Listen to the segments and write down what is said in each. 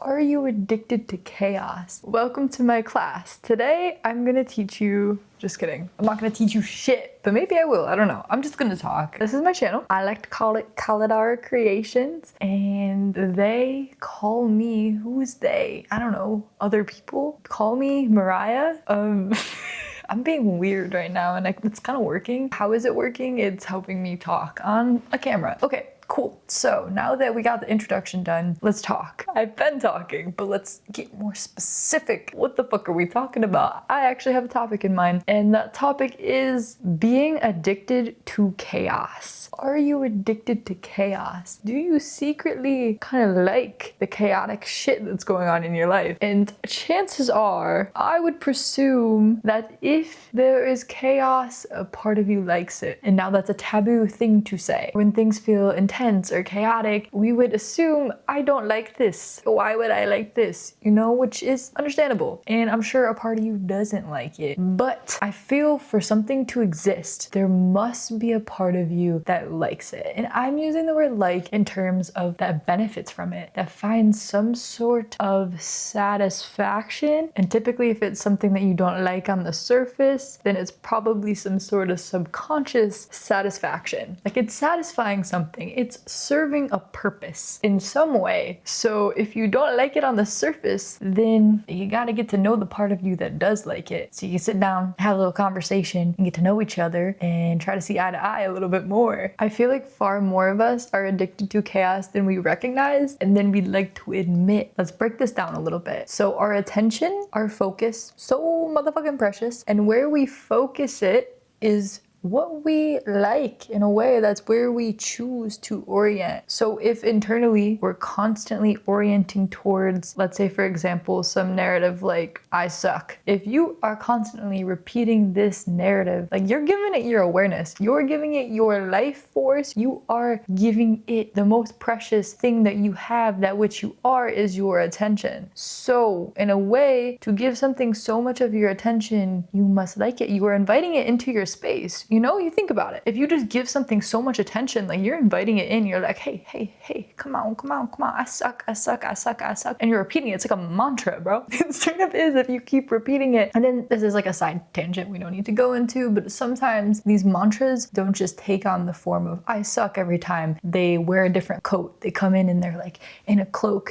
Are you addicted to chaos? Welcome to my class. Today, I'm gonna teach you, just kidding. I'm not gonna teach you shit, but maybe I will, I don't know. I'm just gonna talk. This is my channel. I like to call it Kaladar Creations, and they call me, who's they? I don't know, other people call me Mariah. I'm being weird right now and it's kind of working. How is it working? It's helping me talk on a camera. Okay. Cool. So now that we got the introduction done, let's talk. I've been talking, but let's get more specific. What the fuck are we talking about? I actually have a topic in mind, and that topic is being addicted to chaos. Are you addicted to chaos? Do you secretly kind of like the chaotic shit that's going on in your life? And chances are, I would presume that if there is chaos, a part of you likes it. And now that's a taboo thing to say. When things feel intense or chaotic, we would assume, I don't like this. Why would I like this? You know, which is understandable. And I'm sure a part of you doesn't like it. But I feel for something to exist, there must be a part of you that likes it. And I'm using the word like in terms of that benefits from it, that finds some sort of satisfaction. And typically if it's something that you don't like on the surface, then it's probably some sort of subconscious satisfaction. Like it's satisfying something. It's serving a purpose in some way. So if you don't like it on the surface, then you got to get to know the part of you that does like it. So you can sit down, have a little conversation, and get to know each other and try to see eye to eye a little bit more. I feel like far more of us are addicted to chaos than we recognize and then we'd like to admit. Let's break this down a little bit. So our attention, our focus, so motherfucking precious, and where we focus it is what we like. In a way, that's where we choose to orient. So if internally we're constantly orienting towards, let's say for example, some narrative like I suck. If you are constantly repeating this narrative, like you're giving it your awareness, you're giving it your life force, you are giving it the most precious thing that you have, that which you are is your attention. So in a way, to give something so much of your attention, you must like it. You are inviting it into your space. You know, you think about it. If you just give something so much attention, like you're inviting it in, you're like, hey, come on, I suck. And you're repeating it. It's like a mantra, bro. It straight up is if you keep repeating it. And then this is like a side tangent we don't need to go into, but sometimes these mantras don't just take on the form of I suck every time. They wear a different coat. They come in and they're like in a cloak.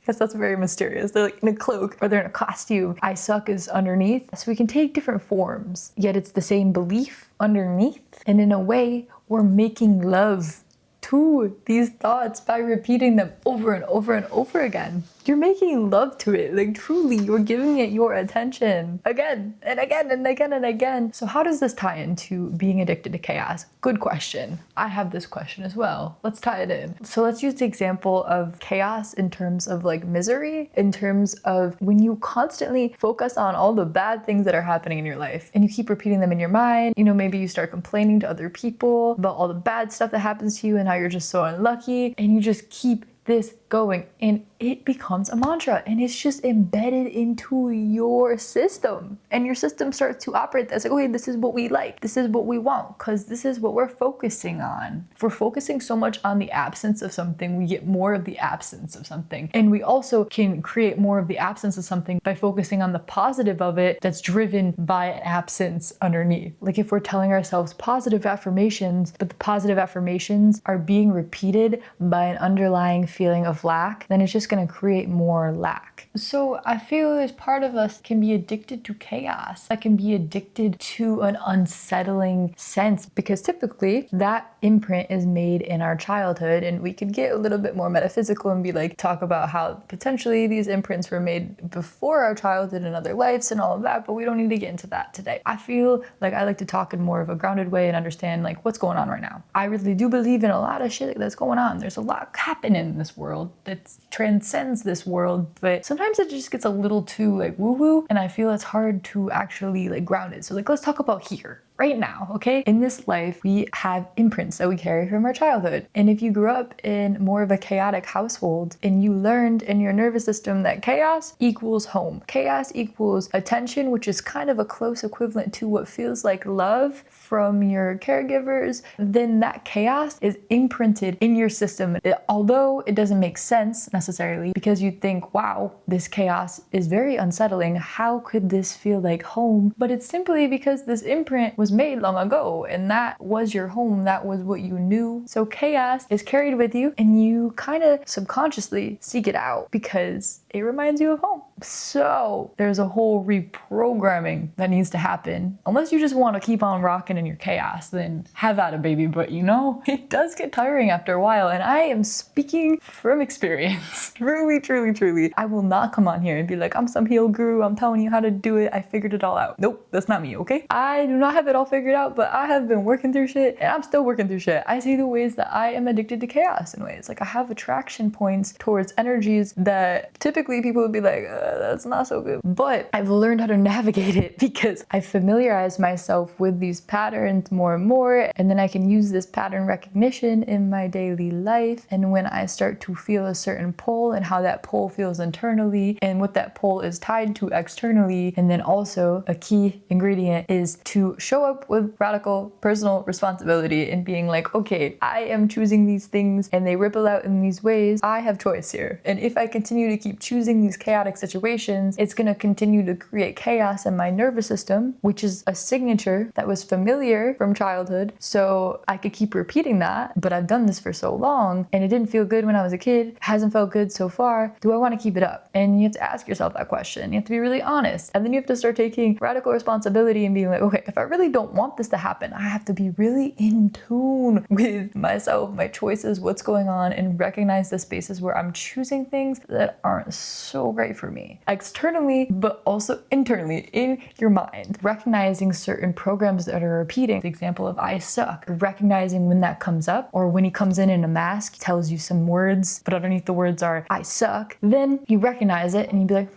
Guess that's very mysterious. They're like in a cloak or they're in a costume. I suck is underneath. So we can take different forms, yet it's the same belief underneath. And in a way, we're making love to these thoughts by repeating them over and over and over again. You're making love to it. Like truly, you're giving it your attention again and again and again and again. So how does this tie into being addicted to chaos? Good question. I have this question as well. Let's tie it in. So let's use the example of chaos in terms of like misery, in terms of when you constantly focus on all the bad things that are happening in your life and you keep repeating them in your mind. You know, maybe you start complaining to other people about all the bad stuff that happens to you and how you're just so unlucky, and you just keep this going and it becomes a mantra and it's just embedded into your system, and your system starts to operate as like, okay, this is what we like, this is what we want, because this is what we're focusing on. If we're focusing so much on the absence of something, we get more of the absence of something, and we also can create more of the absence of something by focusing on the positive of it that's driven by an absence underneath. Like if we're telling ourselves positive affirmations, but the positive affirmations are being repeated by an underlying feeling of lack, then it's just going to create more lack. So I feel as part of us can be addicted to chaos, that can be addicted to an unsettling sense, because typically that imprint is made in our childhood. And we could get a little bit more metaphysical and be like, talk about how potentially these imprints were made before our childhood and other lives and all of that, but we don't need to get into that today. I feel like I like to talk in more of a grounded way and understand like what's going on right now. I really do believe in a lot of shit that's going on. There's a lot happening in this world that transcends this world, but sometimes it just gets a little too like woo-woo, and I feel it's hard to actually like ground it. So like, let's talk about here. right now, okay? In this life, we have imprints that we carry from our childhood. And if you grew up in more of a chaotic household and you learned in your nervous system that chaos equals home, chaos equals attention, which is kind of a close equivalent to what feels like love from your caregivers, then that chaos is imprinted in your system. Although it doesn't make sense necessarily, because you think, wow, this chaos is very unsettling. How could this feel like home? But it's simply because this imprint was made long ago and that was your home. That was what you knew. So chaos is carried with you and you kind of subconsciously seek it out because it reminds you of home. So there's a whole reprogramming that needs to happen. Unless you just want to keep on rocking in your chaos, then have at it, baby. But you know, it does get tiring after a while. And I am speaking from experience. Truly, truly, truly. I will not come on here and be like, I'm some heal guru. I'm telling you how to do it. I figured it all out. Nope, that's not me, okay? I do not have it all figured out, but I have been working through shit and I'm still working through shit. I see the ways that I am addicted to chaos in ways. Like I have attraction points towards energies that typically people would be like, that's not so good. But I've learned how to navigate it because I familiarized myself with these patterns more and more. And then I can use this pattern recognition in my daily life. And when I start to feel a certain pull and how that pull feels internally and what that pull is tied to externally. And then also a key ingredient is to show up with radical personal responsibility and being like, okay, I am choosing these things and they ripple out in these ways. I have choice here. And if I continue to keep choosing these chaotic situations, it's going to continue to create chaos in my nervous system, which is a signature that was familiar from childhood. So I could keep repeating that, but I've done this for so long and it didn't feel good when I was a kid. Hasn't felt good so far. Do I want to keep it up? And you have to ask yourself that question. You have to be really honest. And then you have to start taking radical responsibility and being like, okay, if I really don't want this to happen, I have to be really in tune with myself, my choices, what's going on, and recognize the spaces where I'm choosing things that aren't so great for me. Externally, but also internally in your mind. Recognizing certain programs that are repeating. The example of I suck. Recognizing when that comes up, or when he comes in a mask, tells you some words, but underneath the words are I suck. Then you recognize it and you be like,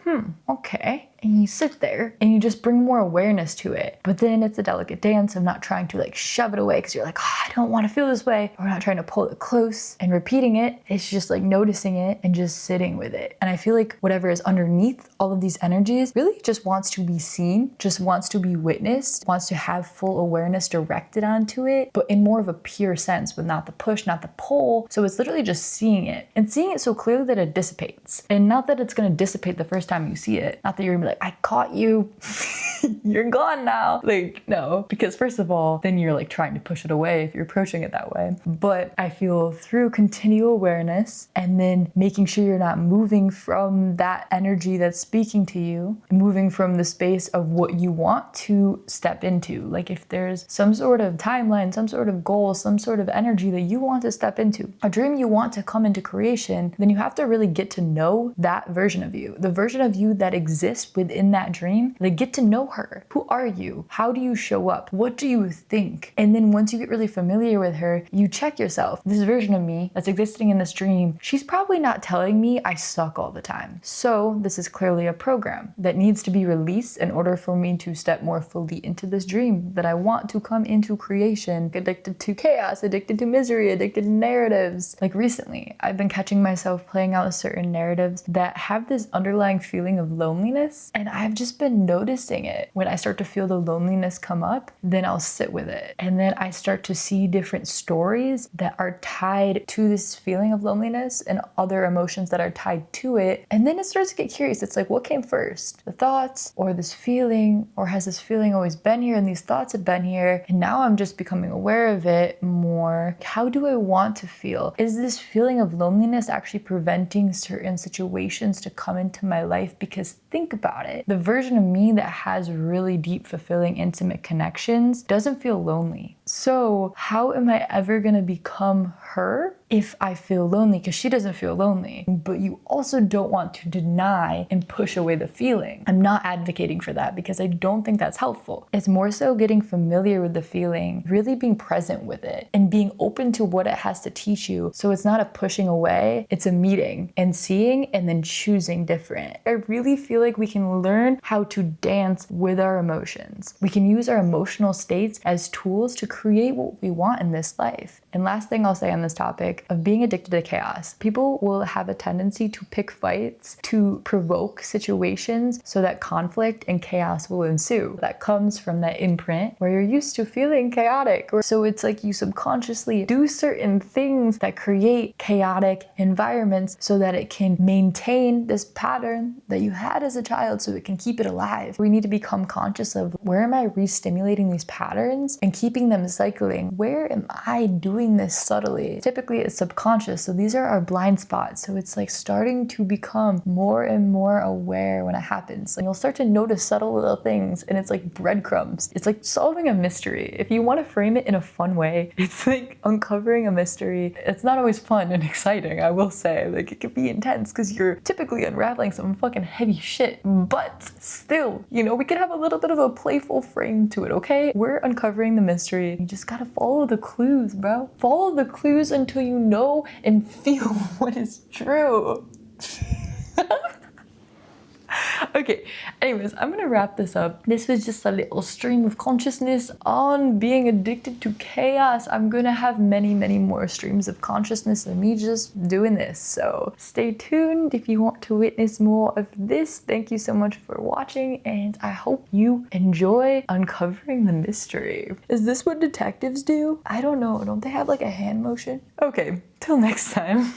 okay. And you sit there and you just bring more awareness to it. But then it's a delicate dance of not trying to like shove it away because you're like, I don't want to feel this way. Or not trying to pull it close and repeating it. It's just like noticing it and just sitting with it. And I feel like whatever is underneath all of these energies really just wants to be seen, just wants to be witnessed, wants to have full awareness directed onto it, but in more of a pure sense with not the push, not the pull. So it's literally just seeing it and seeing it so clearly that it dissipates. And not that it's going to dissipate the first time you see it. Not that you're going to be like, I caught you. You're gone now. Like, no, because first of all, then you're like trying to push it away if you're approaching it that way. But I feel through continual awareness and then making sure you're not moving from that energy that's speaking to you, moving from the space of what you want to step into. Like if there's some sort of timeline, some sort of goal, some sort of energy that you want to step into, a dream you want to come into creation, then you have to really get to know that version of you, the version of you that exists within that dream. Like get to know her. Who are you? How do you show up? What do you think? And then once you get really familiar with her, you check yourself. This version of me that's existing in this dream, she's probably not telling me I suck all the time. So this is clearly a program that needs to be released in order for me to step more fully into this dream that I want to come into creation. Addicted to chaos, addicted to misery, addicted to narratives. Like recently, I've been catching myself playing out certain narratives that have this underlying feeling of loneliness. And I've just been noticing it. When I start to feel the loneliness come up, then I'll sit with it. And then I start to see different stories that are tied to this feeling of loneliness and other emotions that are tied to it. And then it starts to get curious. It's like, what came first? The thoughts or this feeling? Or has this feeling always been here and these thoughts have been here? And now I'm just becoming aware of it more. How do I want to feel? Is this feeling of loneliness actually preventing certain situations to come into my life? Because think about it. The version of me that has really deep, fulfilling, intimate connections doesn't feel lonely. So how am I ever gonna become her if I feel lonely? Because she doesn't feel lonely. But you also don't want to deny and push away the feeling. I'm not advocating for that because I don't think that's helpful. It's more so getting familiar with the feeling, really being present with it, and being open to what it has to teach you. So it's not a pushing away, it's a meeting and seeing and then choosing different. I really feel like we can learn how to dance with our emotions. We can use our emotional states as tools to create what we want in this life. And last thing I'll say on this topic of being addicted to chaos, people will have a tendency to pick fights to provoke situations so that conflict and chaos will ensue. That comes from that imprint where you're used to feeling chaotic. So it's like you subconsciously do certain things that create chaotic environments so that it can maintain this pattern that you had as a child, so it can keep it alive. We need to become conscious of, where am I re-stimulating these patterns and keeping them cycling? Where am I doing this subtly? Typically it's subconscious, so these are our blind spots. So it's like starting to become more and more aware when it happens. And you'll start to notice subtle little things, and it's like breadcrumbs. It's like solving a mystery. If you want to frame it in a fun way, it's like uncovering a mystery. It's not always fun and exciting, I will say. Like, it can be intense because you're typically unraveling some fucking heavy shit, but still, you know, we can have a little bit of a playful frame to it, okay? We're uncovering the mystery. You just gotta follow the clues, bro. Follow the clues until you know and feel what is true. Okay, anyways, I'm gonna wrap this up. This was just a little stream of consciousness on being addicted to chaos. I'm gonna have many, many more streams of consciousness of me just doing this. So stay tuned if you want to witness more of this. Thank you so much for watching, and I hope you enjoy uncovering the mystery. Is this what detectives do? I don't know. Don't they have like a hand motion? Okay, till next time.